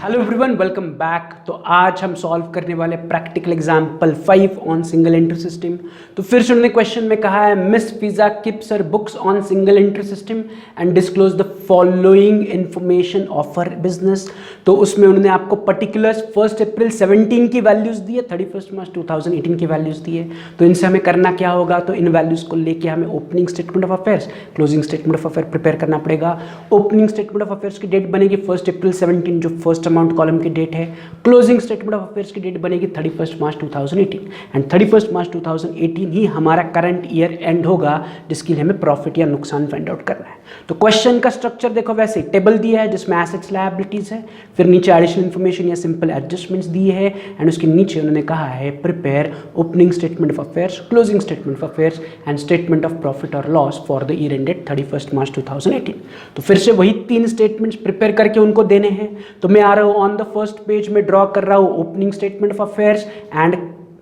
Hello everyone, welcome back. तो आज हम सॉल्व करने वाले practical example 5 on single entry system. तो फिर से उन्होंने क्वेश्चन में कहा है miss pizza keeps her books on single entry system and disclose the following information of her business. तो उसमें उन्होंने आपको पर्टिकुलर्स 1 अप्रैल 17 की वैल्यूज़ दी है, 31 मार्च 2018 की वैल्यूज़ दी है। तो इनसे हमें करना क्या होगा, तो इन वैल्यूज़ को लेके हमें opening statement of affairs, closing statement of affair prepare करना पड़ेगा। ओपनिंग स्टेटमेंट ऑफ अफेयर्स की डेट बनेगी 1 अप्रैल 17 जो फर्स्ट अमाउंट कॉलम की डेट है। क्लोजिंग स्टेटमेंट ऑफ अफेयर्स की डेट बनेगी 31 मार्च 2018 एंड 31 मार्च 2018 ही हमारा करंट ईयर एंड होगा जिसके लिए हमें प्रॉफिट या नुकसान फाइंड आउट करना है। तो क्वेश्चन का स्ट्रक्चर देखो, वैसे टेबल दिया है जिसमें एसेट्स लायबिलिटीज है, फिर नीचे एडिशनल इन्फॉर्मेशन या सिंपल एडजस्टमेंट्स दिए है एंड उसके नीचे उन्होंने कहा है prepare opening statement of affairs, closing statement of affairs and statement of profit और loss for the year ended 31 March 2018। तो फिर से वही 3 स्टेटमेंट्स प्रिपेयर करके उनको देने हैं। तो मैं आ रहा हूँ ऑन द फर्स्ट पेज में ड्रॉ कर रहा हूँ opening statement of affairs and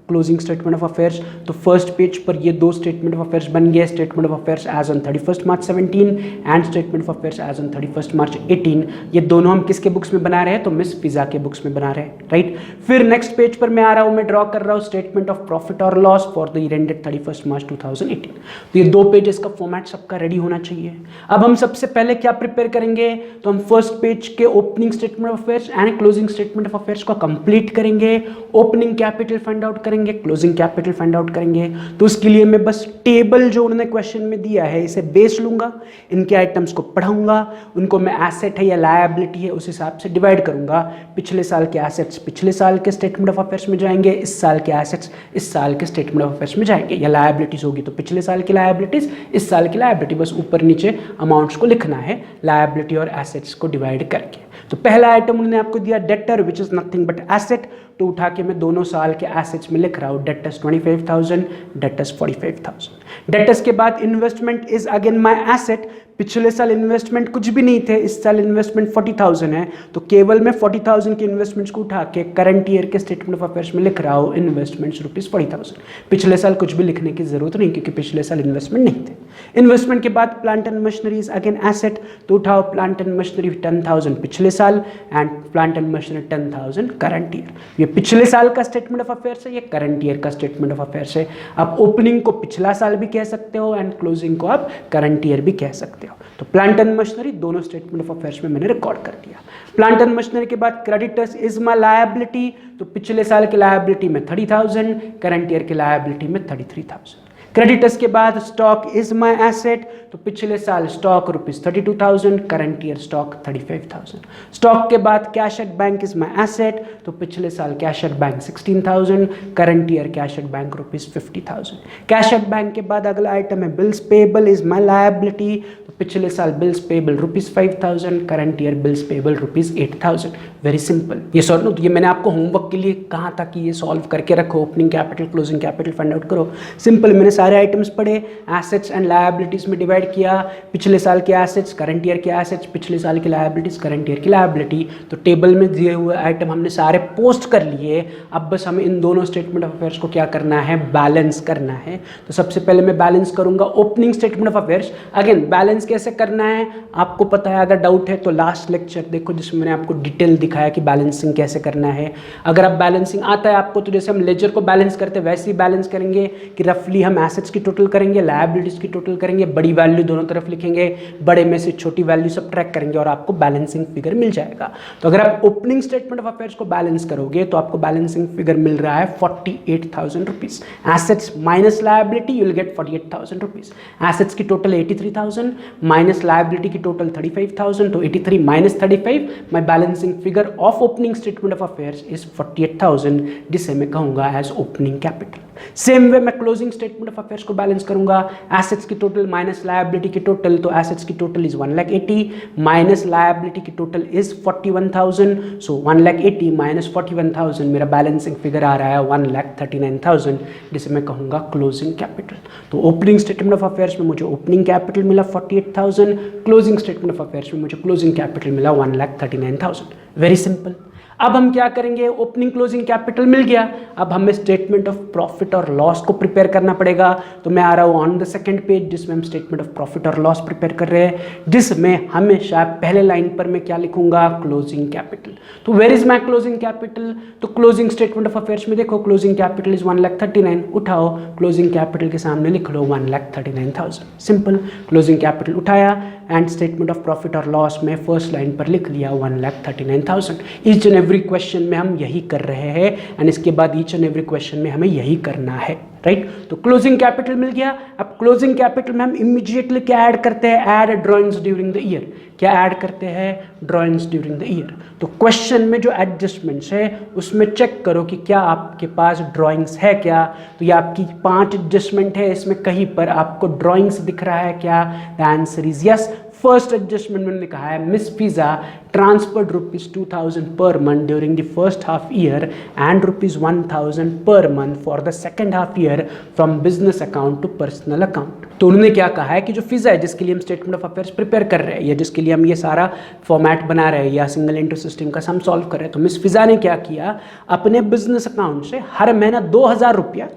closing statement of affairs. तो फर्स्ट पेज पर ये 2 स्टेटमेंट ऑफ अफेयर्स बन गए, statement of affairs as on 31 March 17 and statement of affairs as on 31 March 18। ये दोनों हम किसके बुक्स में बना रहे हैं, तो मिस पिज़्ज़ा के बुक्स में बना रहे हैं, राइट। फिर नेक्स्ट पेज पर मैं आ रहा हूँ, मैं ड्रॉ कर रहा हूँ स्टेटमेंट ऑफ प्रॉफिट और loss for the year ended 31 March 2018। तो ये 2 पेजेस का फॉर्मेट सबका रेडी होना चाहिए। अब हम सबसे पहले क्या प्रिपेयर करेंगे, तो हम फर्स्ट पेज के opening statement of affairs and closing statement of affairs को कंप्लीट करेंगे, ओपनिंग कैपिटल फाइंड आउट करेंगे, क्लोजिंग कैपिटल फाइंड आउट करेंगे। तो उसके लिए मैं बस टेबल जो उन्होंने क्वेश्चन में दिया है इसे बेस लूंगा, इनके आइटम्स को पढ़ाऊंगा, उनको मैं एसेट है या लायबिलिटी है उस हिसाब से डिवाइड करूंगा। पिछले साल के एसेट्स पिछले साल के स्टेटमेंट ऑफ अफेयर्स में जाएंगे, इस साल के एसेट्स इस साल के स्टेटमेंट ऑफ अफेयर्स में जाएंगे, या लायबिलिटीज होगी तो पिछले साल की लायबिलिटीज इस साल की लायबिलिटी, बस ऊपर नीचे अमाउंट्स को लिखना है लायबिलिटी और एसेट्स को डिवाइड करके। तो पहला आइटम उन्होंने आपको दिया debtor which is nothing but asset. तो उठा के मैं दोनों साल के एसेट्स में लिख रहा हूँ, डेटर्स 25,000, डेटर्स 45,000। डेटर्स के बाद investment is again my asset. पिछले साल इन्वेस्टमेंट कुछ भी नहीं थे, इस साल इन्वेस्टमेंट 40,000 है, तो केवल मैं 40,000 के इन्वेस्टमेंट्स को उठा के करंट ईयर के स्टेटमेंट ऑफ अफेयर्स में लिख रहा हूँ इन्वेस्टमेंट्स ₹40,000। पिछले साल कुछ भी लिखने की जरूरत नहीं क्योंकि पिछले साल इन्वेस्टमेंट नहीं थे। इन्वेस्टमेंट के बाद plant and machinery is again asset. तो उठाओ प्लांट एंड मशीनरी 10,000 पिछले साल and plant and machinery 10,000 current year. ये पिछले साल का स्टेटमेंट ऑफ अफेयर्स है, ये करंट ईयर का स्टेटमेंट ऑफ अफेयर्स है। आप ओपनिंग को पिछला साल भी कह सकते हो एंड क्लोजिंग को आप करंट ईयर भी कह सकते हो। तो प्लांट एंड मशीनरी दोनों स्टेटमेंट ऑफ अफेयर्स में मैंने रिकॉर्ड कर दिया। प्लांट एंड मशीनरी के बाद क्रेडिटर्स इज माय लायबिलिटी। तो पिछले साल की लायबिलिटी में 30,000, करंट ईयर की लायबिलिटी में 33,000। क्रेडिटर्स के बाद स्टॉक इज माय एसेट। तो पिछले साल stock ₹32,000, current year stock 35,000। Stock के बाद cash at bank is my asset. तो पिछले साल cash at bank 16,000, current year cash at bank ₹50,000। Cash at bank के बाद अगला आइटम है bills payable is my liability. तो पिछले साल bills payable ₹5,000, current year bills payable ₹8,000। Very simple. ये सॉल्व नो, ये मैंने आपको होमवर्क के लिए कहा था कि ये सॉल्व करके रखो, opening capital closing capital find out करो। सिंपल, मैंने सारे आइटम्स पढ़े, एसेट्स एंड लायबिलिटीज में डिवाइड किया, पिछले साल के एसेट्स करंट ईयर के एसेट्स, पिछले साल की लायबिलिटीज करंट ईयर की लायबिलिटी। तो टेबल में दिए हुए आइटम हमने सारे पोस्ट कर लिए। अब बस हमें इन दोनों स्टेटमेंट ऑफ अफेयर्स को क्या करना है, बैलेंस करना है। तो सबसे पहले मैं बैलेंस करूंगा opening statement of affairs. Again balance कैसे करना है आपको पता है, अगर डाउट है तो लास्ट लेक्चर देखो जिसमें मैंने आपको डिटेल दिखाया कि बैलेंसिंग कैसे करना है। अगर आप बैलेंसिंग आता है आपको, तो जैसे हम लेजर को बैलेंस करते हैं वैसे ही बैलेंस करेंगे कि रफली हम एसेट्स की टोटल करेंगे, लायबिलिटीज की टोटल करेंगे, बड़ी वैल्यू दोनों तरफ लिखेंगे, बड़े में से छोटी वैल्यू सब ट्रैक करेंगे और आपको बैलेंसिंग फिगर मिल जाएगा। तो अगर आप ओपनिंग स्टेटमेंट ऑफ अफेयर्स को बैलेंस करोगे तो आपको बैलेंसिंग फिगर मिल रहा है ₹48,000। Assets minus liability you will get ₹48,000। Assets की टोटल 83,000 माइनस लायबिलिटी की टोटल 35,000, तो 83 minus 35, my balancing figure of opening statement of affairs is 48,000, जिसे मैं कहूंगा as opening capital. Same way मैं क्लोजिंग स्टेटमेंट ऑफ अफेयर्स को बैलेंस करूंगा, assets की टोटल माइनस लायबिलिटी की टोटल। तो एसेट्स की टोटल इज 1,80,000 माइनस लायबिलिटी की टोटल इज 41,000। सो 1,80,000 माइनस 41,000 मेरा बैलेंसिंग फिगर आ रहा है 1,39,000, जिसे मैं कहूंगा क्लोजिंग कैपिटल। तो ओपनिंग स्टेटमेंट ऑफ अफेयर्स में मुझे ओपनिंग कैपिटल मिला 48,000, क्लोजिंग स्टेटमेंट ऑफ अफेयर्स में मुझे क्लोजिंग कैपिटल मिला 1,39,000। Very simple. अब हम क्या करेंगे, ओपनिंग क्लोजिंग कैपिटल मिल गया, अब हमें स्टेटमेंट ऑफ प्रॉफिट और लॉस को प्रिपेयर करना पड़ेगा। तो मैं आ रहा हूँ ऑन द सेकंड पेज जिसमें हम स्टेटमेंट ऑफ प्रॉफिट और लॉस प्रिपेयर कर रहे हैं, जिसमें हमेशा पहले लाइन पर मैं क्या लिखूंगा, क्लोजिंग कैपिटल। तो where is my closing capital, तो क्लोजिंग स्टेटमेंट ऑफ अफेयर्स में देखो क्लोजिंग कैपिटल इज 1,39,000, उठाओ क्लोजिंग कैपिटल के सामने लिख लो 1,39,000, सिंपल। क्लोजिंग कैपिटल उठाया एंड स्टेटमेंट ऑफ प्रॉफिट और लॉस में फर्स्ट लाइन पर लिख लिया 1,39,000। ईच एंड एवरी क्वेश्चन में हम यही कर रहे हैं एंड इसके बाद ईच एंड एवरी क्वेश्चन में हमें यही करना है, राइट। तो क्लोजिंग कैपिटल मिल गया। अब क्लोजिंग कैपिटल में हम इमीडिएटली क्या ऐड करते हैं, add drawings during the year. क्या ऐड करते हैं, ड्रॉइंग्स ड्यूरिंग द ईयर। तो क्वेश्चन में जो एडजस्टमेंट्स है उसमें चेक करो कि क्या आपके पास ड्रॉइंग्स है क्या। तो ये आपकी 5 एडजस्टमेंट है, इसमें कहीं पर आपको ड्रॉइंग्स दिख रहा है क्या, the answer is yes. First adjustment मैंने लिखा है miss Fiza transferred ₹2,000 per month during the first half year and ₹1,000 per month for the second half year from business account to personal account। तो उन्होंने क्या कहा है कि जो फिजा है जिसके लिए हम स्टेटमेंट ऑफ अफेयर्स प्रिपेयर कर रहे हैं या जिसके लिए हम ये सारा फॉर्मेट बना रहे हैं या सिंगल एंट्री सिस्टम का सम सॉल्व कर रहे हैं, तो मिस फिजा ने क्या किया, अपने बिजनेस अकाउंट से हर महीना ₹2,000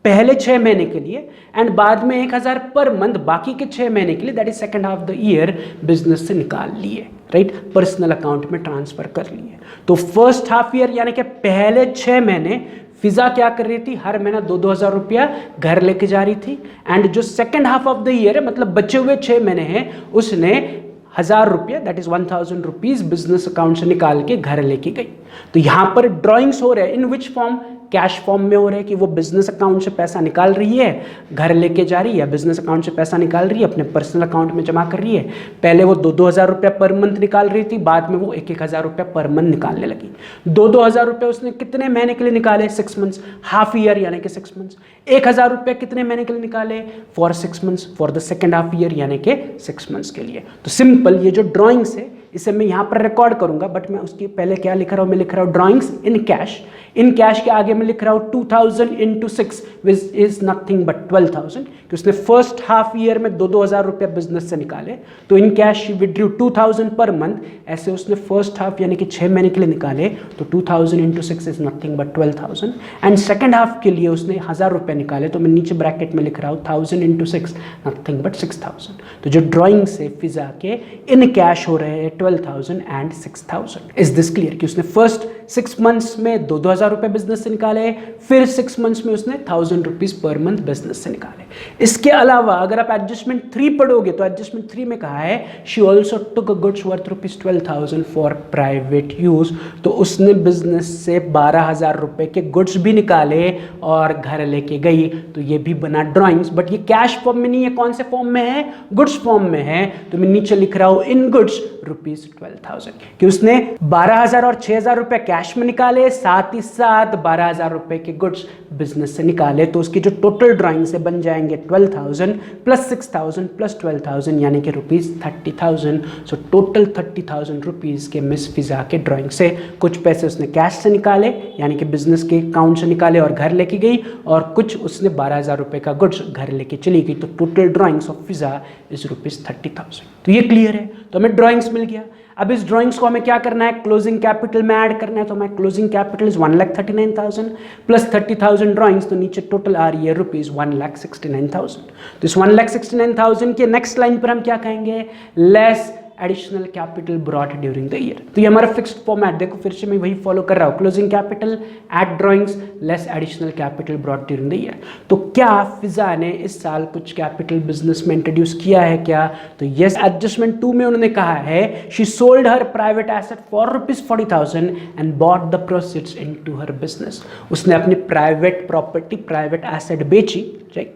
पहले 6 महीने के लिए एंड बाद में 1,000 पर मंथ बाकी के 6 महीने के लिए, that is second half the year, business से निकाल लिए, राइट, पर्सनल अकाउंट में ट्रांसफर कर लिए। तो फर्स्ट हाफ ईयर यानी कि पहले 6 महीने फिजा क्या कर रही थी, हर महीना 2,000 रुपया घर लेके जा रही थी एंड जो second half of the year है, मतलब बचे हुए 6 महीने हैं, उसने 1,000 रुपया, that is 1,000 rupees business account से निकाल के घर लेके गई। तो यहां पर ड्रॉइंग्स हो रहे हैं इन विच फॉर्म, कैश फॉर्म में हो रहे हैं कि वो बिजनेस अकाउंट से पैसा निकाल रही है, घर लेके जा रही है, या बिजनेस अकाउंट से पैसा निकाल रही है, अपने पर्सनल अकाउंट में जमा कर रही है। पहले वो 2,000 रुपया पर मंथ निकाल रही थी, बाद में वो 1,000 रुपया पर मंथ निकालने लगी। 2,000 रुपया उसने कितने महीने के लिए निकाले, 6 मंथ्स, हाफ ईयर यानी कि 6 मंथ्स। 1,000 रुपया कितने महीने के लिए निकाले, for 6 months, for the second half year यानी कि 6 मंथ्स के लिए। तो सिंपल ये जो ड्रॉइंग्स है इसे मैं यहाँ पर रिकॉर्ड करूंगा, बट मैं उसके पहले क्या लिख रहा हूँ, मैं लिख रहा हूँ drawings in cash. In cash के आगे मैं लिख रहा हूँ 2,000 into 6 which is nothing but 12,000, कि उसने फर्स्ट हाफ ईयर में 2,000 रुपया बिजनेस से निकाले, तो in cash withdrew 2,000 per month, ऐसे उसने फर्स्ट हाफ यानी कि 6 महीने के लिए निकाले, तो 2,000 into 6 is nothing but 12,000। And second half के लिए उसने 1,000 रुपया निकाले, तो मैं नीचे ब्रैकेट में लिख रहा हूँ 1,000 into 6 नथिंग बट 6,000। तो जो ड्रॉइंग से फिजा के इन कैश हो रहे हैं 12,000 एंड 6,000। इज दिस क्लियर कि उसने फर्स्ट 6 मंथ्स में 2,000 रुपए बिजनेस से निकाले, फिर 6 मंथ्स में उसने 1,000 रुपीज पर मंथ बिजनेस से निकाले। इसके अलावा अगर आप एडजस्टमेंट 3 पढ़ोगे तो एडजस्टमेंट 3 में कहा है she also took a goods worth ₹12,000 for private use. तो उसने बिजनेस से 12,000 रुपए के गुड्स भी निकाले और घर लेके गई, तो ये भी बना ड्रॉइंग्स, बट ये कैश फॉर्म में नहीं है, कौन से फॉर्म में है, गुड्स फॉर्म में है। तो मैं नीचे लिख रहा हूं इन गुड्स ₹12,000 कि उसने 12,000 और 6,000 रुपए कैश में निकाले, साथ ही साथ 12,000 रुपए के गुड्स बिजनेस से निकाले। तो उसकी जो टोटल ड्राइंग से बन जाएंगे 12,000 प्लस 6,000 प्लस 12,000 यानी कि ₹30,000। सो टोटल 30,000 रुपीज के मिस फिजा के ड्राइंग से कुछ पैसे उसने कैश से निकाले यानी कि बिजनेस के अकाउंट से निकाले और घर लेके गई, और कुछ उसने 12,000 रुपए का गुड्स घर लेके चली गई। तो total drawings of Fiza is ₹30,000। तो ये क्लियर है, तो हमें ड्राइंग्स मिल गया। अब इस ड्राइंग्स को हमें क्या करना है, क्लोजिंग कैपिटल में ऐड करना है। तो हमें closing capital is 1,39,000 plus 30,000 drawings, तो नीचे टोटल आ रही है ₹1,69,000। तो इस 1,69,000 के नेक्स्ट लाइन पर हम क्या कहेंगे, less additional capital brought during the year. तो ये हमारा फिक्स्ड फॉर्मेट, देखो फिर से मैं वही फॉलो कर रहा हूँ, closing capital, add drawings, less additional capital brought during the year. तो क्या फिजा ने इस साल कुछ कैपिटल बिजनेस में इंट्रोड्यूस किया है क्या, तो यस, एडजस्टमेंट 2 में उन्होंने कहा है she sold her private asset for ₹40,000 and bought the proceeds into her business. उसने अपनी प्राइवेट प्रॉपर्टी, प्राइवेट एसेट बेची,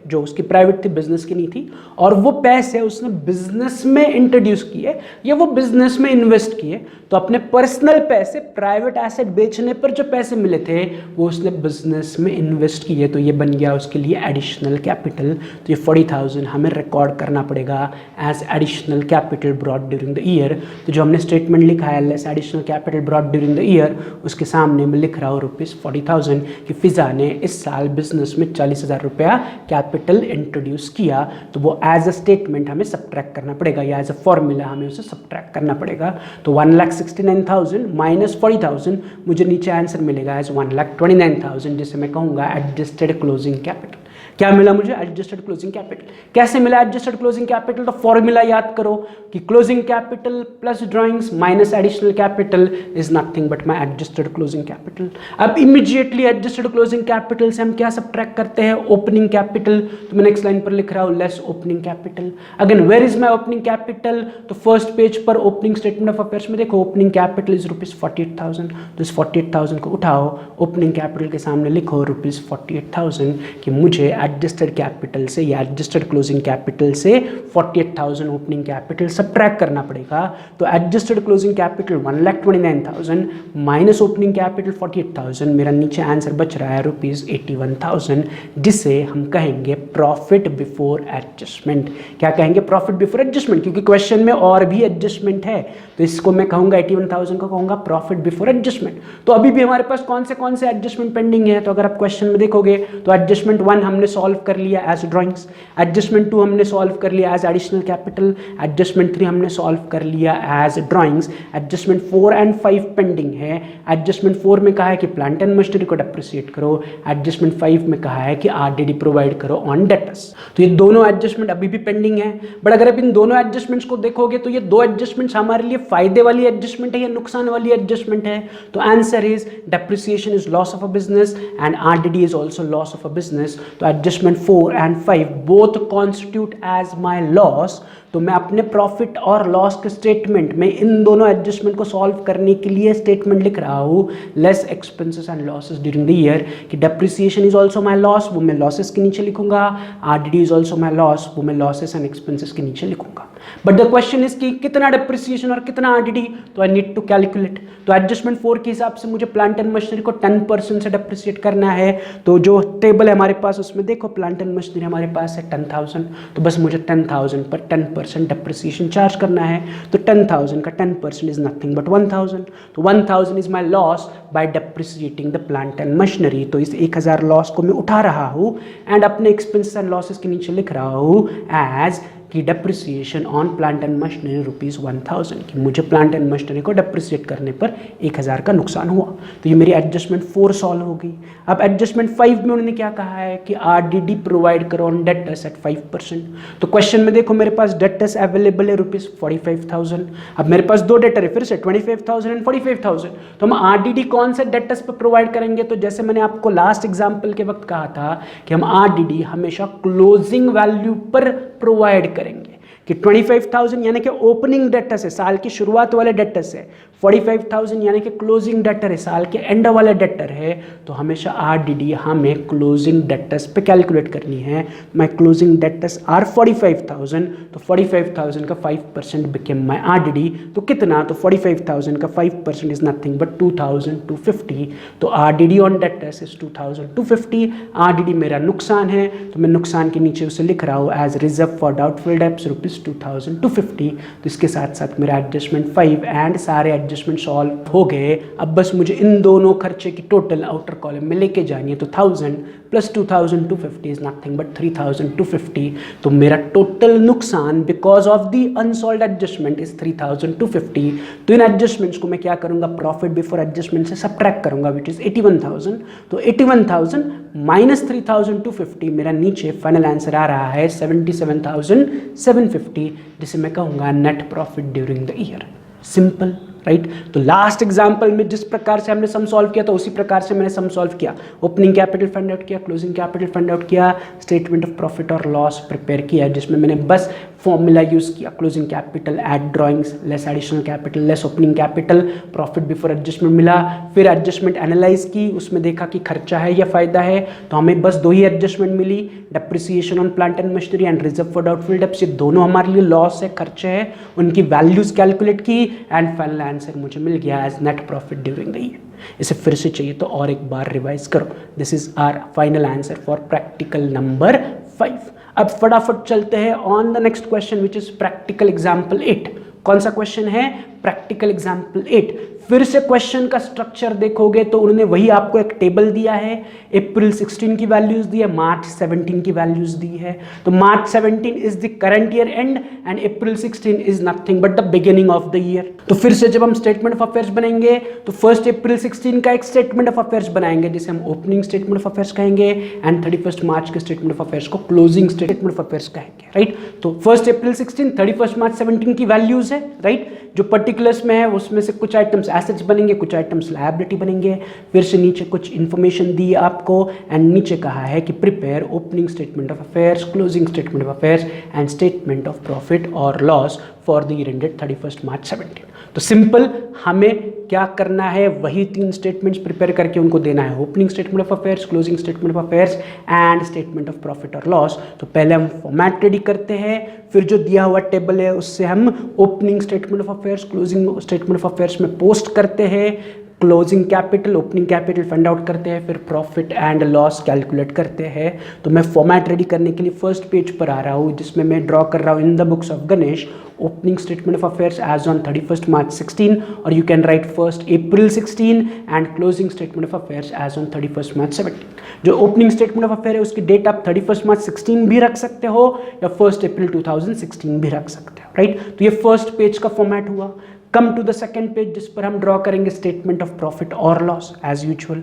जो उसकी प्राइवेट थी, बिजनेस की नहीं थी, और वो पैसे उसने बिजनेस में इंट्रोड्यूस किए या वो बिजनेस में इन्वेस्ट किए। तो अपने पर्सनल पैसे, प्राइवेट एसेट बेचने पर जो पैसे मिले थे वो उसने बिजनेस में इन्वेस्ट किए, तो ये बन गया उसके लिए एडिशनल कैपिटल। तो ये 40,000 हमें रिकॉर्ड करना पड़ेगा as additional capital brought during the year. तो जो हमने स्टेटमेंट लिखा है less additional capital brought during the year, उसके सामने मैं लिख रहा हूँ ₹40,000 कि फिजा ने इस साल बिजनेस में 40,000 रुपया कैपिटल इंट्रोड्यूस किया। तो वो एज अ स्टेटमेंट हमें सब्ट्रैक्ट करना पड़ेगा या एज अ फॉर्मूला हमें से सब्ट्रैक्ट करना पड़ेगा। तो 1,69,000 माइनस 40,000 मुझे नीचे आंसर मिलेगा एज 1,29,000, जिसे मैं कहूँगा एडजस्टेड क्लोजिंग कैपिटल। क्या मिला मुझे? Adjusted closing capital. कैसे मिला एडजस्टेड क्लोजिंग कैपिटल? तो फॉर्मूला याद करो कि closing capital plus drawings minus additional capital is nothing but my adjusted closing capital. अब इमीडिएटली एडजस्टेड क्लोजिंग कैपिटल से हम क्या सब्ट्रैक्ट करते हैं? Opening capital. तो मैं नेक्स्ट लाइन पर लिख रहा हूं less opening capital. Again where is my opening capital? तो फर्स्ट पेज पर ओपनिंग स्टेटमेंट ऑफ अफेयर्स में देखो ओपनिंग कैपिटल इज ₹48,000। तो इस 48,000 को उठाओ, ओपनिंग कैपिटल के सामने लिखो ₹48,000 कि मुझे एडजस्टेड कैपिटल से या एडजस्टेड क्लोजिंग कैपिटल से 48,000 ओपनिंग कैपिटल सब्ट्रैक्ट करना पड़ेगा। तो adjusted closing capital 1,29,000 minus opening capital 48,000, मेरा नीचे आंसर बच रहा है ₹81,000, जिसे हम कहेंगे प्रॉफिट बिफोर एडजस्टमेंट। क्या कहेंगे? प्रॉफिट बिफोर एडजस्टमेंट, क्योंकि क्वेश्चन में और भी एडजस्टमेंट है, तो इसको मैं कहूंगा 81,000 को कहूंगा प्रॉफिट बिफोर एडजस्टमेंट। तो अभी भी हमारे पास कौन से एडजस्टमेंट पेंडिंग है? तो अगर आप क्वेश्चन में देखोगे तो एडजस्टमेंट 1 हमने सॉल्व कर लिया एज ड्राइंग्स, एडजस्टमेंट 2 हमने सॉल्व कर लिया एज एडिशनल कैपिटल, एडजस्टमेंट 3 हमने सॉल्व कर लिया as drawings, adjustment 4 and 5 pending है। एडजस्टमेंट 4 में कहा है कि प्लांट एंड मशीनरी को डेप्रिसिएट करो, एडजस्टमेंट 5 में कहा है कि आरडीडी प्रोवाइड करो ऑन डेटर्स। तो ये दोनों एडजस्टमेंट अभी भी पेंडिंग है। बट अगर आप इन दोनों एडजस्टमेंट्स को देखोगे तो ये दो एडजस्टमेंट्स हमारे लिए फायदे वाली एडजस्टमेंट है या नुकसान वाली एडजस्टमेंट है? तो answer is depreciation is loss of a business and RDD is also loss of a business. तो adjustment 4 and 5 both constitute as my loss। तो मैं अपने प्रॉफिट और लॉस के स्टेटमेंट में इन दोनों एडजस्टमेंट को सॉल्व करने के लिए स्टेटमेंट लिख रहा हूँ less expenses and losses during the year, कि depreciation is also my loss, वो मैं लॉसेस के नीचे लिखूंगा, RDD is also my loss, वो मैं लॉसेस एंड एक्सपेंसेस के नीचे लिखूंगा। बट द क्वेश्चन इज कि कितना डेप्रिसिएशन और कितना आरडीडी, तो आई नीड टू कैलकुलेट। तो एडजस्टमेंट 4 के हिसाब से मुझे प्लांट एंड मशीनरी को 10% से डेप्रिसिएट करना है। तो जो टेबल है हमारे पास उसमें देखो प्लांट एंड मशीनरी हमारे पास है 10,000, तो बस मुझे 10,000 पर 10% डेप्रिसिएशन चार्ज करना है। तो 10,000 का 10% इज नथिंग बट 1,000। तो 1,000 is my loss by depreciating the plant and machinery. तो इस 1,000 लॉस को मैं उठा रहा हूँ एंड अपने एक्सपेंसेस एंड लॉसेस के नीचे लिख रहा हूँ एज कि depreciation on plant and machinery ₹1,000, कि मुझे प्लांट एंड मशीनरी को डेप्रिसिएट करने पर 1,000 का नुकसान हुआ। तो ये मेरी एडजस्टमेंट 4 सॉल्व हो गई। अब एडजस्टमेंट 5 में उन्होंने क्या कहा है कि आरडीडी प्रोवाइड करो ऑन डेटर्स एट 5%। तो क्वेश्चन में देखो मेरे पास डेटर्स अवेलेबल है ₹45,000। अब मेरे पास 2 डेटर है फिर से 25,000 एंड 45,000। तो हम आरडीडी कौन से डेटर्स पर प्रोवाइड करेंगे? तो जैसे मैंने आपको लास्ट एग्जाम्पल के वक्त कहा था कि हम आरडीडी हमेशा क्लोजिंग वैल्यू पर प्रोवाइड करेंगे, कि 25,000 यानी कि ओपनिंग डेटर्स है, साल की शुरुआत वाले डेटर्स है, 45,000 यानी कि क्लोजिंग डेटर है, साल के एंड वाले डेटर है। तो हमेशा आरडीडी हमें क्लोजिंग डेटर्स पे कैलकुलेट करनी है। माय क्लोजिंग डेटर्स आर 45,000, तो 45,000 का 5% बिकेम माय आरडीडी। तो कितना? तो 45,000 का 5% इज नथिंग बट 2,250। तो RDD on debtors is 2,250। RDD मेरा नुकसान है, तो मैं नुकसान के नीचे उसे लिख रहा हूँ as reserve for doubtful debts ₹2,250। तो इसके साथ साथ मेरा एडजस्टमेंट 5 एंड सारे एडजस्टमेंट सॉल्व हो गए। अब बस मुझे इन दोनों खर्चे की टोटल आउटर कॉलम में लेके जानी है। तो 1000 प्लस 2,250 इज नथिंग बट 3,250। तो मेरा टोटल नुकसान because of the unsolved adjustment is 3,250। तो इन एडजस्टमेंट्स को मैं क्या करूंगा? प्रॉफिट बिफोर एडजस्टमेंट से सब्ट्रैक्ट करूंगा विच इज 81,000। तो 81,000 माइनस 3,250 मेरा नीचे फाइनल आंसर आ रहा है 77,750, जिसे मैं कहूँगा net profit during the year. Simple, right? तो लास्ट एग्जांपल में जिस प्रकार से हमने सम सॉल्व किया था उसी प्रकार से मैंने सम सॉल्व किया। ओपनिंग कैपिटल फाइंड आउट किया, क्लोजिंग कैपिटल फाइंड आउट किया, स्टेटमेंट ऑफ प्रॉफिट और लॉस प्रिपेयर किया, जिसमें मैंने बस फॉर्मूला यूज किया, closing capital eight drawings less additional capital less opening capital, profit before adjustment मिला। फिर एडजस्टमेंट एनालाइज की, उसमें देखा कि खर्चा है या फायदा है, तो हमें बस 2 ही एडजस्टमेंट मिली, depreciation on plant and machinery and reserve for doubtful debts. ये दोनों हमारे लिए लॉस है, खर्चे है, उनकी वैल्यूज कैलकुलेट की एंड फाइनल आंसर मुझे मिल गया as net profit during the year. इसे फिर से चाहिए तो और एक बार रिवाइज करो। This is our final answer for practical number 5। अब फटाफट चलते हैं on the next question which is practical example 8। कौन सा क्वेश्चन है? Practical example 8। फिर से क्वेश्चन का स्ट्रक्चर देखोगे तो उन्होंने वही आपको एक टेबल दिया है, अप्रैल 16 की वैल्यूज दी है, मार्च 17 की वैल्यूज दी है। तो मार्च 17 is the current year and and April 16 is nothing but the beginning of the year. तो फिर से जब हम स्टेटमेंट ऑफ अफेयर्स बनाएंगे तो फर्स्ट अप्रैल 16 का एक स्टेटमेंट ऑफ अफेयर्स बनाएंगे जिसे हम ओपनिंग स्टेटमेंट ऑफ अफेयर्स कहेंगे, एंड 31 मार्च के स्टेटमेंट ऑफ अफेयर्स को क्लोजिंग स्टेटमेंट ऑफ अफेयर्स कहेंगे, राइट। तो फर्स्ट अप्रैल 16, 31 मार्च 17 की वैल्यूज है, राइट। जो पर्टिकुलर्स में है उसमें से कुछ आइटम्स एसेट्स बनेंगे, कुछ आइटम्स लायबिलिटी बनेंगे। फिर से नीचे कुछ इंफॉर्मेशन दी आपको एंड नीचे कहा है कि prepare opening statement of affairs, closing statement of affairs and statement of profit और loss for the year ended 31 March 17। तो सिंपल हमें क्या करना है, वही 3 स्टेटमेंट्स प्रिपेयर करके उनको देना है, opening statement of affairs, closing statement of affairs and statement of profit और लॉस। तो पहले हम फॉर्मेट रेडी करते हैं, फिर जो दिया हुआ टेबल है उससे हम opening statement of affairs, closing statement of affairs में पोस्ट करते हैं, closing capital, opening capital find out करते हैं, फिर प्रॉफिट एंड लॉस कैलकुलेट करते हैं। तो मैं फॉर्मेट रेडी करने के लिए फर्स्ट पेज पर आ रहा हूँ जिसमें मैं ड्रॉ कर रहा हूँ in the books of Ganesh opening statement of affairs as on 31 March 16 और you can write first April 16 and closing statement of affairs as on 31 March 17। जो ओपनिंग स्टेटमेंट ऑफ अफेयर है उसकी डेट आप 31 मार्च 16 भी रख सकते हो या 1 अप्रैल 2016 भी रख सकते हो, राइट। तो ये फर्स्ट पेज का फॉर्मेट हुआ। Come to the second page जिस पर हम ड्रॉ करेंगे स्टेटमेंट ऑफ प्रॉफिट और loss as usual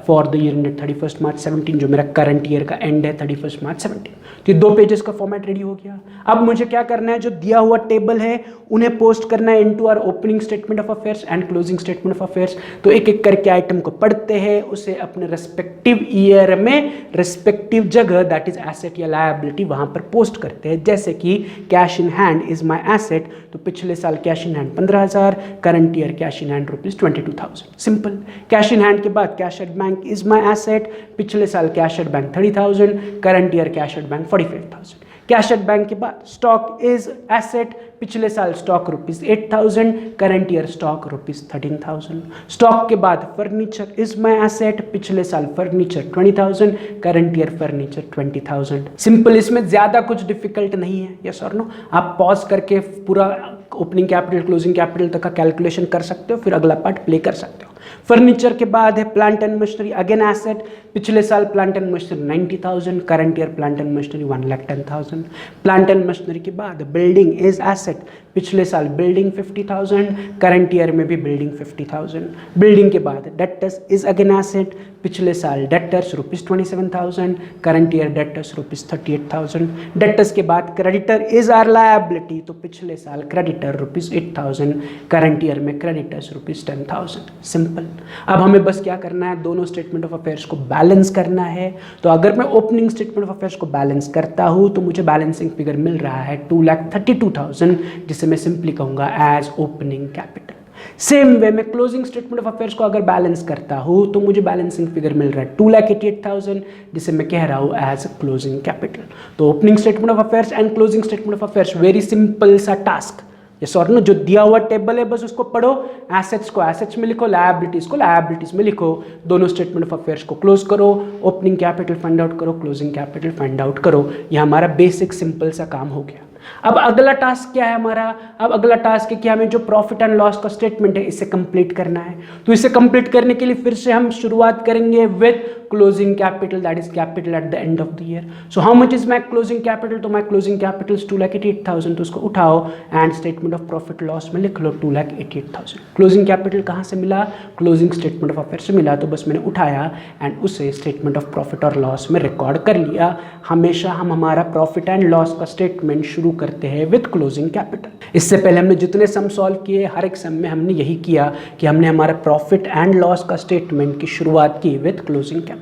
for the year ended 31 March 17, जो मेरा करंट ईयर का एंड है 31 मार्च 17। तो ये 2 पेजेस का फॉर्मेट रेडी हो गया। अब मुझे क्या करना है, जो दिया हुआ टेबल है उन्हें पोस्ट करना है into our opening statement of affairs and closing statement of affairs. तो एक एक करके आइटम को पढ़ते हैं, उसे अपने रेस्पेक्टिव ईयर में रेस्पेक्टिव जगह दैट इज एसेट या लायबिलिटी वहां पर पोस्ट करते हैं। जैसे कि cash in hand is my asset, तो पिछले साल cash in hand 15,000, current year cash in hand ₹22,000। Simple. Cash in hand के बाद cash at bank is my asset, पिछले साल cash at bank 30,000, current year cash at bank 45,000। Cash at bank के बाद stock is asset, पिछले साल stock ₹8,000, current year stock ₹13,000। Stock के बाद फर्नीचर इज माई एसेट, पिछले साल furniture 20,000, current year furniture 20,000। Simple, इसमें ज्यादा कुछ डिफिकल्ट नहीं है, यस और नो। आप पॉज करके पूरा ओपनिंग कैपिटल क्लोजिंग कैपिटल तक का कैलकुलेशन कर सकते हो, फिर अगला पार्ट प्ले कर सकते हो। फर्नीचर के बाद है plant and machinery, again asset, पिछले साल plant and machinery 90,000, current year plant and machinery 1,10,000। Plant and machinery के बाद बिल्डिंग इज एसेट, पिछले साल बिल्डिंग 50,000, करंट ईयर में भी बिल्डिंग 50,000। बिल्डिंग के बाद डेटर्स इज अगेन एसेट, पिछले साल debtors ₹27,000, current year debtors ₹38,000। Debtors के बाद क्रेडिटर इज आर लायबिलिटी, तो पिछले साल क्रेडिटर ₹8,000, करंट ईयर में क्रेडिटर्स ₹10,000। सिंपल। अब हमें बस क्या करना है, दोनों स्टेटमेंट ऑफ अफेयर्स को बैलेंस करना है। तो अगर मैं ओपनिंग स्टेटमेंट ऑफ अफेयर्स को बैलेंस करता हूं तो मुझे बैलेंसिंग फिगर मिल रहा है 2,32,000, जिसे मैं सिंपली कहूंगा as opening capital. Same way में क्लोजिंग स्टेटमेंट ऑफ अफेयर्स को अगर बैलेंस करता हूं तो मुझे बैलेंसिंग फिगर मिल रहा है 2,88,000, जिसे मैं कह रहा हूं एज क्लोजिंग कैपिटल। तो opening statement of affairs and closing statement of affairs, very simple सा टास्क। यस और नो, जो दिया हुआ टेबल है बस उसको पढ़ो, एसेट्स को एसेट्स में लिखो, लायबिलिटीज को लायबिलिटीज में लिखो, दोनों स्टेटमेंट ऑफ अफेयर्स को क्लोज करो, ओपनिंग कैपिटल फाइंड आउट करो, क्लोजिंग कैपिटल फाइंड आउट करो। यह हमारा बेसिक सिंपल सा काम हो गया। अब अगला टास्क क्या है हमारा, अब अगला टास्क है कि हमें जो प्रॉफिट एंड लॉस का स्टेटमेंट है इसे कंप्लीट करना है। तो इसे कंप्लीट करने के लिए फिर से हम शुरुआत करेंगे with closing capital, that is capital at the end of the year. So how much is my closing capital, तो माई क्लोजिंग कैपिटल इज 2,88,000, तो उसको उठाओ and statement of profit loss में लिख लो 2,88,000। क्लोजिंग कैपिटल कहाँ से मिला, क्लोजिंग स्टेटमेंट ऑफ अफेयर से मिला, तो बस मैंने उठाया एंड उसे स्टेटमेंट ऑफ प्रॉफिट और लॉस में रिकॉर्ड कर लिया। हमेशा हम हमारा प्रॉफिट एंड लॉस का स्टेटमेंट शुरू करते हैं विद क्लोजिंग कैपिटल। इससे पहले हमने जितने सम सॉल्व किए, हर एक सम में हमने यही किया कि हमने हमारा प्रॉफिट एंड लॉस का स्टेटमेंट की शुरुआत की विद क्लोजिंग कैपिटल।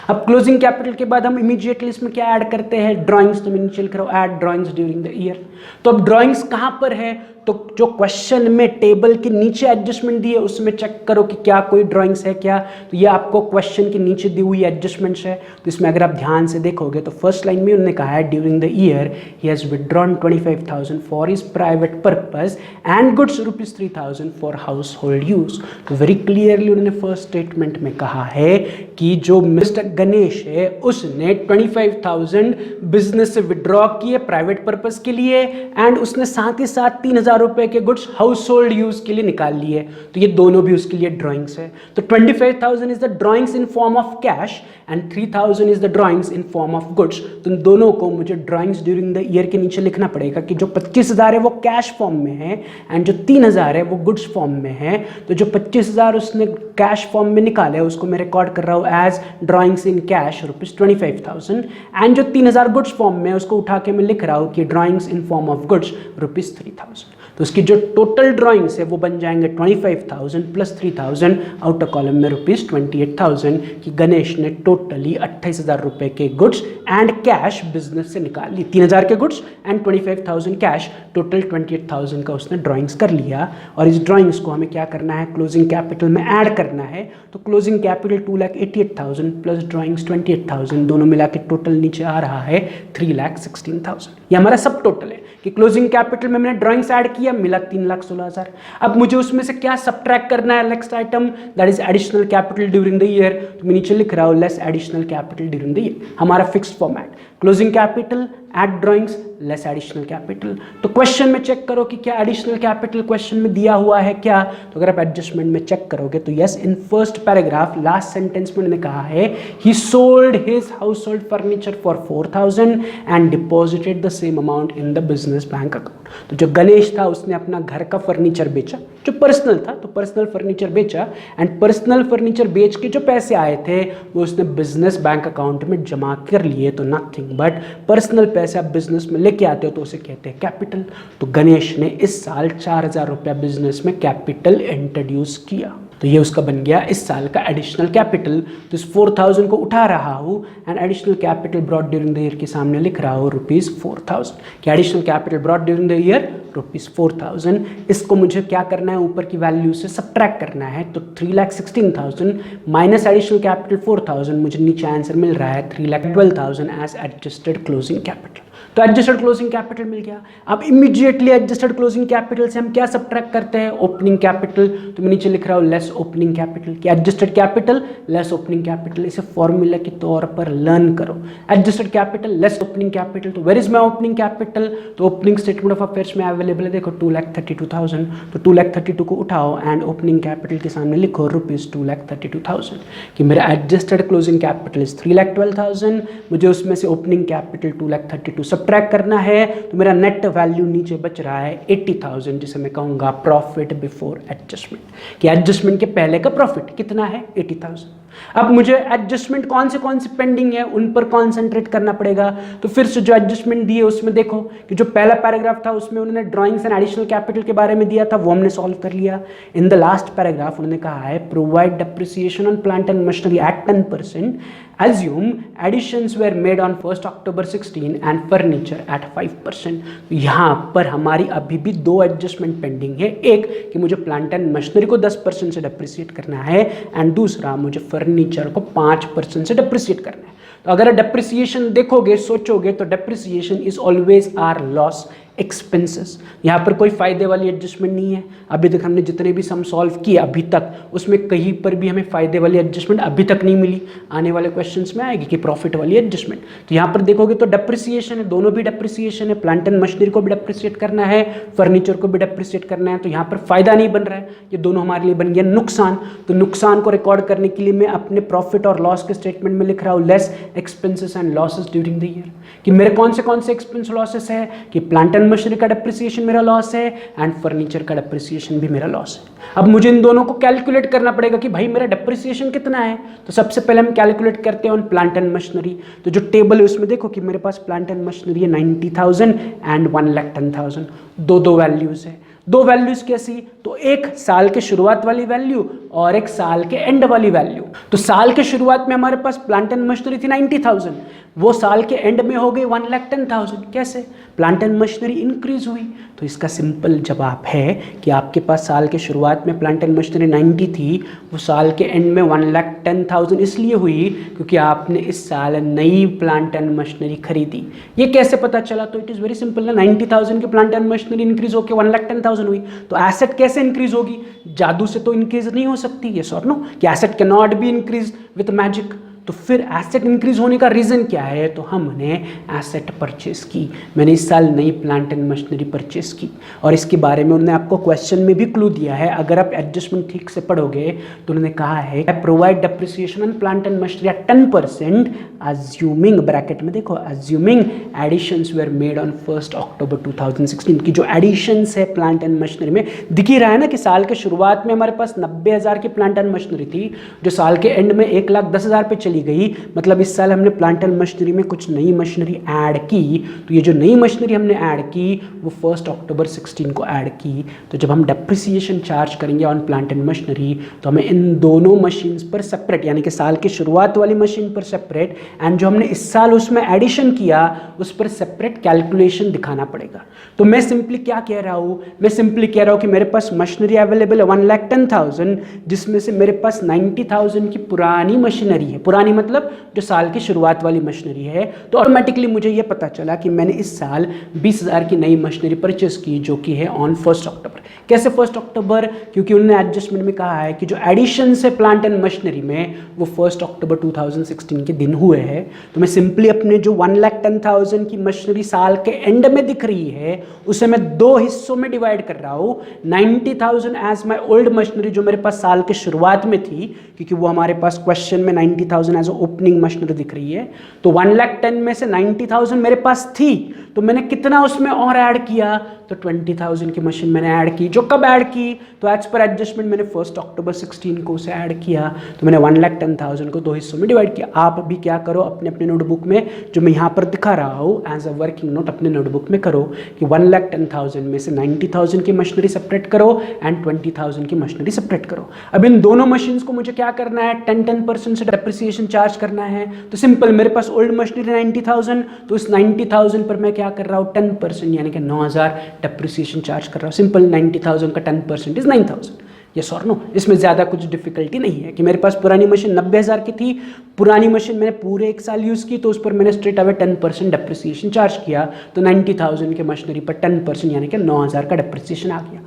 अब क्लोजिंग कैपिटल के बाद हम इमीडिएटली इसमें क्या ऐड करते हैं, ड्राइंग्स। तो मैं नीचे लिख रहा हूं add drawings during the year. तो अब ड्राइंग्स कहां पर है, तो जो क्वेश्चन में टेबल के नीचे एडजस्टमेंट दी है उसमें चेक करो कि क्या कोई ड्राइंग्स है क्या। तो ये आपको क्वेश्चन के नीचे दी हुई एडजस्टमेंट्स है। तो इसमें अगर आप ध्यान से देखोगे तो फर्स्ट लाइन में उन्होंने कहा है during the year he has withdrawn 25,000 for his private purpose and goods ₹3,000 for house hold use. तो वेरी क्लियरली उन्होंने फर्स्ट स्टेटमेंट में कहा है कि जो मिस्टर गणेश है उसने 25,000 बिजनेस से विड्रॉ किए प्राइवेट पर्पस के लिए एंड उसने साथ ही साथ 3,000 रुपए के गुड्स हाउस होल्ड यूज के लिए निकाल लिए, तो ये दोनों भी उसके लिए ड्राइंग्स है। तो 25,000 is the drawings in form of cash and 3,000 is the drawings in form of goods. तो इन दोनों को मुझे ड्राइंग्स ड्यूरिंग द ईयर के नीचे लिखना पड़ेगा कि जो 25,000 है वो कैश फॉर्म में है एंड जो 3,000 है वो गुड्स फॉर्म में है। तो जो 25,000 उसने कैश फॉर्म में निकाले उसको मैं रिकॉर्ड कर रहा हूँ as drawings in cash ₹25,000 and जो 3,000 गुड्स फॉर्म में उसको उठा के मैं लिख रहा हूँ कि drawings in form of goods ₹3,000। तो उसकी जो टोटल ड्राइंग्स है वो बन जाएंगे 25,000 प्लस 3,000, आउटर कॉलम में ₹28,000 कि गणेश ने टोटली 28,000 रुपए के गुड्स एंड कैश बिजनेस से निकाल ली। 3,000 के गुड्स एंड 25,000 कैश, टोटल 28,000 का उसने ड्राइंग्स कर लिया। और इस ड्राइंग्स को हमें क्या करना है, क्लोजिंग कैपिटल में ऐड करना है। तो क्लोजिंग कैपिटल 2,88,000 प्लस ड्राइंग्स 28,000 दोनों मिला के टोटल नीचे आ रहा है 3,16,000। ये हमारा सब टोटल है कि क्लोजिंग कैपिटल में मैंने ड्राइंग्स ऐड किया, मिला 3,16,000। अब मुझे उसमें से क्या सब्ट्रैक्ट करना है, next item that is additional capital during the year. तो मैं नीचे लिख रहा हूँ less additional capital during the year, हमारा fixed format, closing capital add drawings less additional capital. तो क्वेश्चन में चेक करो कि क्या एडिशनल कैपिटल क्वेश्चन में दिया हुआ है क्या, तो अगर आप एडजस्टमेंट में चेक करोगे तो yes, in first paragraph last sentence में उन्होंने कहा है ही sold his house hold furniture for 4,000 and deposited the same amount in the business bank account. तो जो गणेश था उसने अपना घर का फर्नीचर बेचा जो पर्सनल था, तो पर्सनल फर्नीचर बेचा एंड पर्सनल फर्नीचर बेच के जो पैसे आए थे वो उसने बिजनेस बैंक अकाउंट में जमा कर लिए। तो नथिंग बट पर्सनल पैसे आप बिजनेस में लेके आते हो तो उसे कहते हैं कैपिटल। तो गणेश ने इस साल 4,000 रुपया बिजनेस में कैपिटल इंट्रोड्यूस किया, तो ये उसका बन गया इस साल का एडिशनल कैपिटल। तो इस 4,000 को उठा रहा हूँ and additional capital brought during the year के सामने लिख रहा हूँ ₹4,000 कि additional capital brought during the year ₹4,000। इसको मुझे क्या करना है, ऊपर की वैल्यू से सब्ट्रैक्ट करना है। तो 3,16,000 माइनस एडिशनल कैपिटल 4,000, मुझे नीचे आंसर मिल रहा है 3,12,000 एज एडजस्टेड क्लोजिंग कैपिटल। तो एडजस्टेड क्लोजिंग कैपिटल मिल गया। अब इमीडिएटली एडजस्टेड क्लोजिंग कैपिटल से हम क्या सब्ट्रैक्ट करते हैं, ओपनिंग कैपिटल। तो मैं नीचे लिख रहा हूँ लेस ओपनिंग कैपिटल कि adjusted capital less opening capital, इसे फॉर्मूला के तौर पर लर्न करो। Adjusted capital less opening capital, तो where is my opening capital, तो ओपनिंग स्टेटमेंट ऑफ अफेयर्स में अवेलेबल है, देखो 2,32,000। तो 2,32,000 को उठाओ एंड ओपनिंग कैपिटल के सामने लिखो ₹2,32,000 कि मेरा एडजस्टेड क्लोजिंग कैपिटल इज 3,12,000, मुझे उसमें से ओपनिंग कैपिटल 2,32,000 सब्ट्रैक्ट करना है। तो मेरा नेट वैल्यू नीचे बच रहा है 80,000, जिसे मैं कहूँगा प्रॉफिट बिफोर एडजस्टमेंट कि एडजस्टमेंट के पहले का प्रॉफिट कितना है 80,000। अब मुझे एडजस्टमेंट कौन से पेंडिंग है उन पर कॉन्सेंट्रेट करना पड़ेगा। तो फिर से जो एडजस्टमेंट दिए उसमें देखो कि जो पहला पैराग्राफ था उसमें उन्होंने ड्राइंग्स एंड एडिशनल कैपिटल के बारे में दिया था, वो हमने सॉल्व कर लिया। इन द लास्ट पैराग्राफ उन्होंने कहा है provide depreciation on plant and machinery at 10%, assume additions were made on 1st October 16 and furniture at 5%। तो यहाँ पर हमारी अभी भी दो एडजस्टमेंट पेंडिंग है, एक कि मुझे प्लांट एंड मशीनरी को 10% से डेप्रिसिएट करना है एंड दूसरा मुझे फर्नीचर को 5% से डेप्रिसिएट करना है। तो अगर डेप्रिसिएशन देखोगे सोचोगे तो depreciation is always are loss expenses, यहाँ पर कोई फायदे वाली एडजस्टमेंट नहीं है। अभी तक हमने जितने भी सम सॉल्व किए अभी तक उसमें कहीं पर भी हमें फायदे वाली एडजस्टमेंट अभी तक नहीं मिली। आने वाले क्वेश्चंस में आएगी कि प्रॉफिट वाली एडजस्टमेंट। तो यहाँ पर देखोगे तो डेप्रिसिएशन है, दोनों भी डेप्रिसिएशन है, प्लांट एंड मशीनरी को भी डेप्रिसिएट करना है, फर्नीचर को भी डेप्रिसिएट करना है। तो यहाँ पर फायदा नहीं बन रहा है, ये दोनों हमारे लिए बन गया नुकसान। तो नुकसान को रिकॉर्ड करने के लिए मैं अपने प्रॉफिट और लॉस के स्टेटमेंट में लिख रहा हूँ less expenses and losses during the year कि मेरे कौन से एक्सपेंस लॉसेस है कि प्लांट एंड मशीनरी का डेप्रिसिएशन मेरा लॉस है एंड फर्नीचर का डेप्रिसिएशन भी मेरा लॉस है। अब मुझे इन दोनों को कैलकुलेट करना पड़ेगा कि भाई मेरा डेप्रिसिएशन कितना है। तो सबसे पहले हम कैलकुलेट करते हैं ऑन प्लांट एंड मशीनरी। तो जो टेबल है उसमें देखो कि मेरे पास प्लांट एंड मशीनरी है 90,000 एंड 1,10,000, दो वैल्यूज है। दो वैल्यूज कैसी, तो एक साल के शुरुआत वाली वैल्यू और एक साल के एंड वाली वैल्यू। तो साल के शुरुआत में हमारे पास प्लांट एंड मशीनरी थी 90,000, वो साल के एंड में हो गई 1,10,000। कैसे, प्लांट एंड मशीनरी इंक्रीज हुई। तो इसका सिंपल जवाब है कि आपके पास साल के शुरुआत में प्लांट एंड मशीनरी 90 थी, वो साल के एंड में 1,10,000 इसलिए हुई क्योंकि आपने इस साल नई प्लांट एंड मशीनरी खरीदी। ये कैसे पता चला, तो इट इज़ वेरी सिंपल ना, 90,000 के प्लांट एंड मशीनरी इंक्रीज होकर 1,10,000 हुई। तो एसेट कैसे इंक्रीज होगी, जादू से तो इंक्रीज नहीं हो सकती, ये और नो कि asset can not be increase with magic. तो फिर एसेट इंक्रीज होने का रीज़न क्या है, तो हमने एसेट परचेस की। मैंने इस साल नई प्लांट एंड मशीनरी परचेस की और इसके बारे में उन्होंने आपको क्वेश्चन में भी क्लू दिया है। अगर आप एडजस्टमेंट ठीक से पढ़ोगे तो उन्होंने कहा है provide depreciation on plant and machinery at 10% assuming, bracket में देखो, assuming additions were made on 1 October 2016 की जो एडिशंस है प्लांट एंड मशीनरी में, दिख ही रहा है ना कि साल के शुरुआत में हमारे पास 90,000 की प्लांट एंड मशीनरी थी जो साल के एंड में 1,10,000 पे चली गई। मतलब इस साल हमने प्लांट एंड मशीनरी में कुछ नई मशीनरी ऐड की। तो ये जो नई मशीनरी हमने ऐड की वो 1 अक्टूबर 16 को ऐड की। तो जब हम डेप्रिसिएशन चार्ज करेंगे ऑन प्लांट एंड मशीनरी तो हमें इन दोनों मशीन पर सेपरेट, यानी कि साल की शुरुआत वाली मशीन पर सेपरेट एंड जो हमने इस साल उसमें एडिशन किया उस पर सेपरेट कैलकुलेशन दिखाना पड़ेगा। तो मैं सिंपली क्या कह रहा हूँ, मैं सिंपली कह रहा हूँ कि मेरे पास मशीनरी अवेलेबल है 1,10,000, जिसमें से मेरे पास 90,000 की पुरानी मशीनरी है। पुरानी मतलब जो साल की शुरुआत वाली मशीनरी है। तो ऑटोमेटिकली मुझे ये पता चला कि मैंने इस साल 20,000 की नई मशीनरी परचेस की जो कि है ऑन 1 अक्टूबर। कैसे 1 अक्टूबर, क्योंकि उन्होंने एडजस्टमेंट में कहा है कि जो एडिशन है प्लांट एंड मशीनरी में वो 1 अक्टूबर 2016 के दिन हुए हैं। तो मैं सिंपली अपने जो 1,10,000 की मशीनरी साल के एंड में दिख रही है उसे मैं दो हिस्सों में डिवाइड कर रहा हूँ। 90,000 एज माई ओल्ड मशीनरी जो मेरे पास साल के शुरुआत में थी, क्योंकि वो हमारे पास क्वेश्चन में 90,000 एज ओपनिंग मशीनरी दिख रही है। तो 1,10,000 में से 90,000 मेरे पास थी, तो मैंने कितना उसमें और ऐड किया, तो 20,000 की मशीन मैंने ऐड की। जो कब ऐड की, तो एज पर एडजस्टमेंट मैंने 1 अक्टूबर 16 को उसे ऐड किया। तो मैंने 1,10,000 को दो हिस्सों में डिवाइड किया। आप भी क्या करो, अपने अपने नोटबुक में जो मैं यहाँ पर दिखा रहा हूँ एज अ वर्किंग नोट अपने नोटबुक में करो कि 1,10,000 में से 90,000 की मशीनरी सेपरेट करो एंड 20,000 की मशीनरी सेपरेट करो। अब इन दोनों मशीन को मुझे क्या करना है, 10% से डेप्रिसिएशन चार्ज करना है। तो सिंपल, मेरे पास ओल्ड मशीनरी 90,000, तो इस 90,000 पर मैं क्या कर रहा हूँ, 10% यानी कि 9,000 डेप्रिसिएशन चार्ज कर रहा हूँ। सिंपल, 90,000 का 10% इज 9,000। यस और नो, इसमें ज़्यादा कुछ डिफिकल्टी नहीं है कि मेरे पास पुरानी मशीन 90,000 की थी, पुरानी मशीन मैंने पूरे एक साल यूज़ की, तो उस पर मैंने स्ट्रेट अवे 10% डेप्रिसिएशन चार्ज किया। तो 90,000 के मशीनरी पर 10% यानी कि 9,000 का डेप्रिसिएशन आ गया।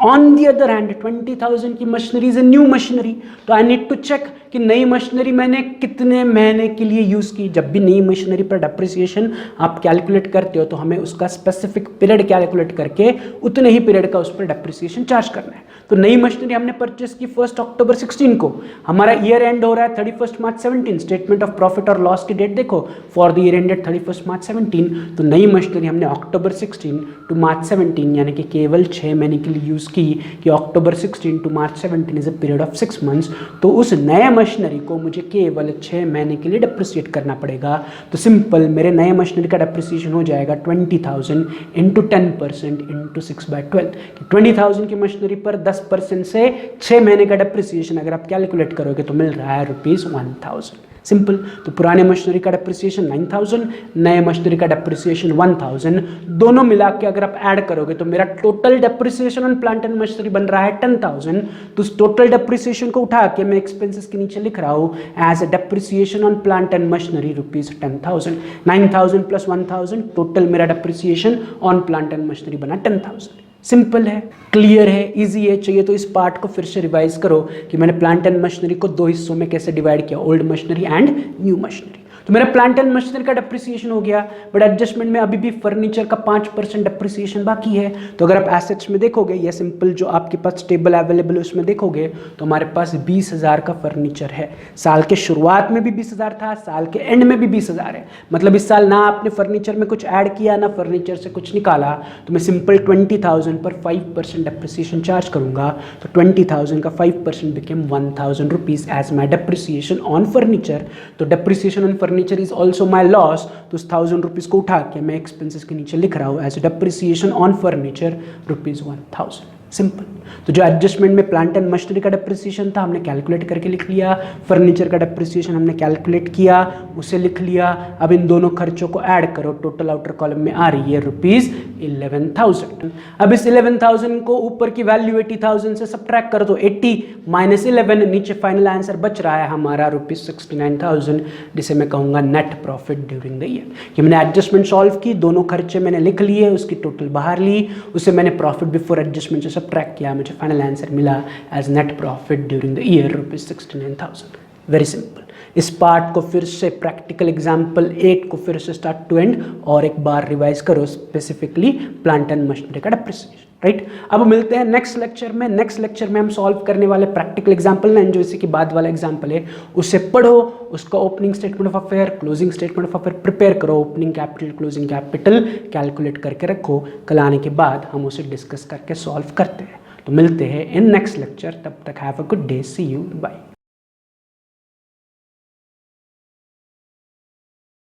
ऑन दी अदर हैंड 20,000 की machinery is a new machinery, तो आई नीड टू चेक कि नई मशीनरी मैंने कितने महीने के लिए यूज़ की। जब भी नई मशीनरी पर डेप्रिसिएशन आप कैलकुलेट करते हो तो हमें उसका स्पेसिफिक पीरियड कैलकुलेट करके उतने ही पीरियड का उस पर डेप्रिसिएशन चार्ज करना है। तो नई मशीनरी हमने परचेस की 1 अक्टूबर 16 को, हमारा ईयर एंड हो रहा है 31 मार्च 17। स्टेटमेंट ऑफ प्रॉफिट और लॉस की डेट देखो, for the year ended 31 March 17। तो नई मशीनरी हमने अक्टूबर 16 टू मार्च 17 यानी कि केवल 6 महीने के लिए यूज़ की, कि October 16 to March 17 is a period of 6 months. तो उस नए मशीनरी को मुझे केवल 6 महीने के लिए डेप्रिसिएट करना पड़ेगा। तो सिंपल, मेरे नए मशीनरी का डेप्रिसिएशन हो जाएगा 20,000 इंटू 10% इंटू 6/12। 20,000 की मशीनरी पर 10% से 6 महीने का डेप्रिसिएशन अगर आप कैलकुलेट करोगे तो मिल रहा है ₹1,000। सिंपल। तो पुराने मशीनरी का डेप्रिसिएशन 9,000, नए मशीनरी का डेप्रिसिएशन 1,000, दोनों मिला के अगर आप ऐड करोगे तो मेरा total depreciation on plant and machinery बन रहा है 10,000। तो उस टोटल डेप्रिसिएशन को उठा के मैं एक्सपेंसेस के नीचे लिख रहा हूँ as a depreciation on plant and machinery ₹10,000। 9,000 plus 1,000, total मेरा depreciation on plant and machinery बना 10,000। सिंपल है, क्लियर है, इजी है। चाहिए तो इस पार्ट को फिर से रिवाइज करो कि मैंने प्लांट एंड मशीनरी को दो हिस्सों में कैसे डिवाइड किया, old machinery and new machinery. तो मेरा प्लांट एंड मशीनरी का डेप्रिसिएशन हो गया, बट एडजस्टमेंट में अभी भी फर्नीचर का 5% डेप्रिसिएशन बाकी है। तो अगर आप एसेट्स में देखोगे या सिंपल जो आपके पास टेबल अवेलेबल है उसमें देखोगे तो हमारे पास 20,000 का फर्नीचर है। साल के शुरुआत में भी 20,000 था, साल के एंड में भी 20,000 है। मतलब इस साल ना आपने फर्नीचर में कुछ ऐड किया ना फर्नीचर से कुछ निकाला, तो मैं सिंपल 20,000 पर 5% डेप्रिसिएशन चार्ज करूंगा। तो 20,000 का 5% became ₹1,000 as my depreciation on furniture. तो depreciation on furniture is also my loss. तो उस ₹1,000 को उठा के मैं एक्सपेंसेस के नीचे लिख रहा हूँ as depreciation on furniture ₹1,000। Simple. तो जो एडजस्टमेंट में प्लांट एंड मशीनरी का डेप्रिसिएशन था हमने कैलकुलेट करके लिख लिया, फर्नीचर का डेप्रिसिएशन हमने कैलकुलेट किया उसे लिख लिया। अब इन दोनों खर्चों को ऐड करो, टोटल आउटर कॉलम में आ रही है ₹11,000। अब इस 11,000 को ऊपर की वैल्यू 80,000 से सब्ट्रैक्ट कर दो, 80 माइनस 11, नीचे फाइनल आंसर बच रहा है हमारा ₹69,000, जिसे मैं कहूँगा net profit during the year. कि मैंने एडजस्टमेंट सॉल्व की, दोनों खर्चे मैंने लिख लिए, उसकी टोटल बाहर ली, उसे मैंने प्रॉफिट बिफोर एडजस्टमेंट से सब्ट्रैक्ट किया, मुझे फाइनल आंसर मिला as net profit during the year ₹69,000। Very simple. इस पार्ट को फिर से प्रैक्टिकल एग्जाम्पल 8 को फिर से स्टार्ट टू एंड और एक बार रिवाइज करो, स्पेसिफिकली प्लांट एंड मशीनरी का डेप्रिसिएशन, राइट। अब मिलते हैं नेक्स्ट लेक्चर में। नेक्स्ट लेक्चर में हम सॉल्व करने वाले प्रैक्टिकल एग्जाम्पल ना, जो इसी के बाद वाला एग्जाम्पल है उसे पढ़ो, उसका opening statement of affair, closing statement of affair prepare करो, opening capital closing capital calculate करके रखो। कल आने के बाद हम उसे डिस्कस करके सॉल्व करते हैं। तो मिलते हैं इन नेक्स्ट लेक्चर, तब तक have a good day, see you, bye.